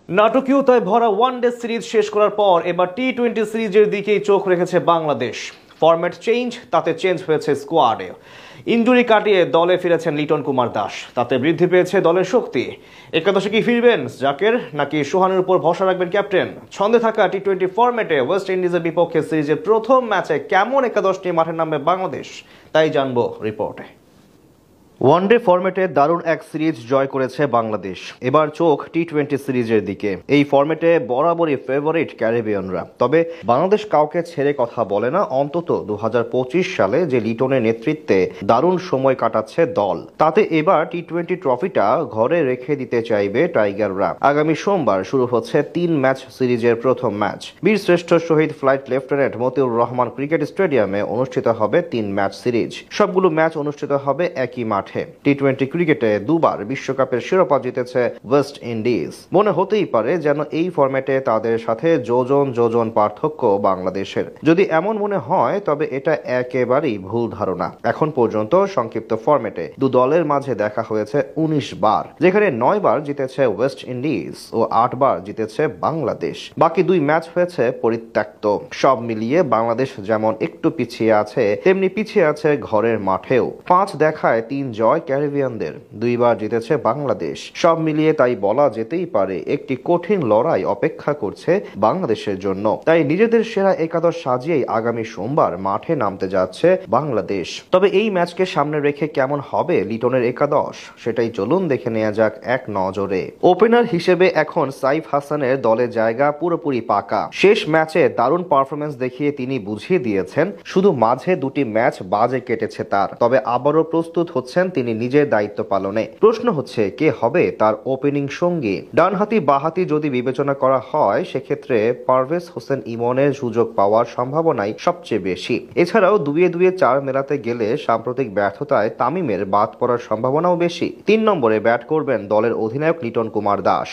নাটকীয়তায় ভরা one day series শেষ করার পর এবার টি-20 সিরিজের দিকেই চোখ রেখেছে বাংলাদেশ। ফরম্যাট চেঞ্জ, তাতে চেঞ্জ হয়েছে স্কোয়াডে। ইনজুরি কাটিয়ে দলে ফিরেছেন লিটন কুমার দাস, তাতে বৃদ্ধি পেয়েছে দলের শক্তি। একাদশে কি ফিরবেন জাকের, নাকি সোহানের উপর ভরসা রাখবেন ক্যাপ্টেন? ছন্দে থাকা টি-20 ফরম্যাটে ওয়েস্ট ইন্ডিজের বিপক্ষে সিরিজের প্রথম ম্যাচে কেমন একাদশ নিয়ে মাঠে নামবে বাংলাদেশ, তাই জানবো রিপোর্টে। ওয়ানডে ফরম্যাটে দারুণ এক সিরিজ জয় করেছে বাংলাদেশ। এবার চোখ টি-20 সিরিজের দিকে। এই ফরম্যাটে বরাবরই ফেভারিট ক্যারিবিয়ানরা। তবে বাংলাদেশ কাউকে ছেড়ে কথা বলে না, অন্তত 2025 সালে যে লিটনের নেতৃত্বে দারুণ সময় কাটাচ্ছে দল, তাতে এবার টি-20 ট্রফিটা ঘরে রেখে দিতে চাইবে টাইগাররা। আগামী সোমবার শুরু হচ্ছে 3 ম্যাচ সিরিজের প্রথম ম্যাচ। বীরশ্রেষ্ঠ শহীদ flight lieutenant Motiur Rahman cricket স্টেডিয়ামে অনুষ্ঠিত হবে 3 ম্যাচ সিরিজ। সবগুলো ম্যাচ অনুষ্ঠিত হবে একই মাঠে। টি-20 ক্রিকেটে দুবার বিশ্বকাপের শিরোপা জিতেছে ওয়েস্ট ইন্ডিজ। মনে হতেই পারে যেন এই ফরম্যাটে তাদের সাথে যোজন যোজন পার্থক্য বাংলাদেশের। যদি এমন মনে হয় তবে এটা একেবারেই ভুল ধারণা। এখন পর্যন্ত সংক্ষিপ্ত ফরম্যাটে দু দলের মাঝে দেখা হয়েছে 19 বার, যেখানে 9 বার জিতেছে ওয়েস্ট ইন্ডিজ ও 8 বার জিতেছে বাংলাদেশ। বাকি 2 ম্যাচ হয়েছে পরিত্যক্ত। সব মিলিয়ে বাংলাদেশ যেমন একটু পিছিয়ে আছে, তেমনি পিছিয়ে আছে ঘরের মাঠেও। 5 দেখায় 3 জয় ক্যারিবিয়ানদের, 2 বার জিতেছে বাংলাদেশ। সব মিলিয়ে তাই বলা যেতেই পারে একটি কঠিন লড়াই অপেক্ষা করছে বাংলাদেশের জন্য। তাই নিজেদের সেরা একাদশ সাজিয়েই আগামী সোমবার মাঠে নামতে যাচ্ছে বাংলাদেশ। তবে এই ম্যাচকে সামনে রেখে কেমন হবে লিটনের একাদশ, সেটাই চলুন দেখে নেওয়া যাক এক নজরে। ওপেনার হিসেবে এখন সাইফ হাসানের দলে জায়গা পুরোপুরি পাকা। শেষ ম্যাচে দারুণ পারফরমেন্স দেখিয়ে তিনি বুঝিয়ে দিয়েছেন শুধু মাঝে 2টি ম্যাচ বাজে কেটেছে তার। তবে আবারও প্রস্তুত হচ্ছেন তিনি নিজের দায়িত্ব পালনে। প্রশ্ন হচ্ছে কে হবে তার ওপেনিং সঙ্গী। ডানহাতি বাহাতি যদি বিবেচনা করা হয়, সেক্ষেত্রে পারভেজ হোসেন ইমনের সুযোগ পাওয়ার সম্ভাবনাই সবচেয়ে বেশি। এছাড়াও 2-2 4 মেলাতে গেলে সাম্প্রতিক ব্যর্থতায় তামিমের বাদ পড়ার সম্ভাবনাও বেশি। 3 নম্বরে ব্যাট করবেন দলের অধিনায়ক লিটন কুমার দাস।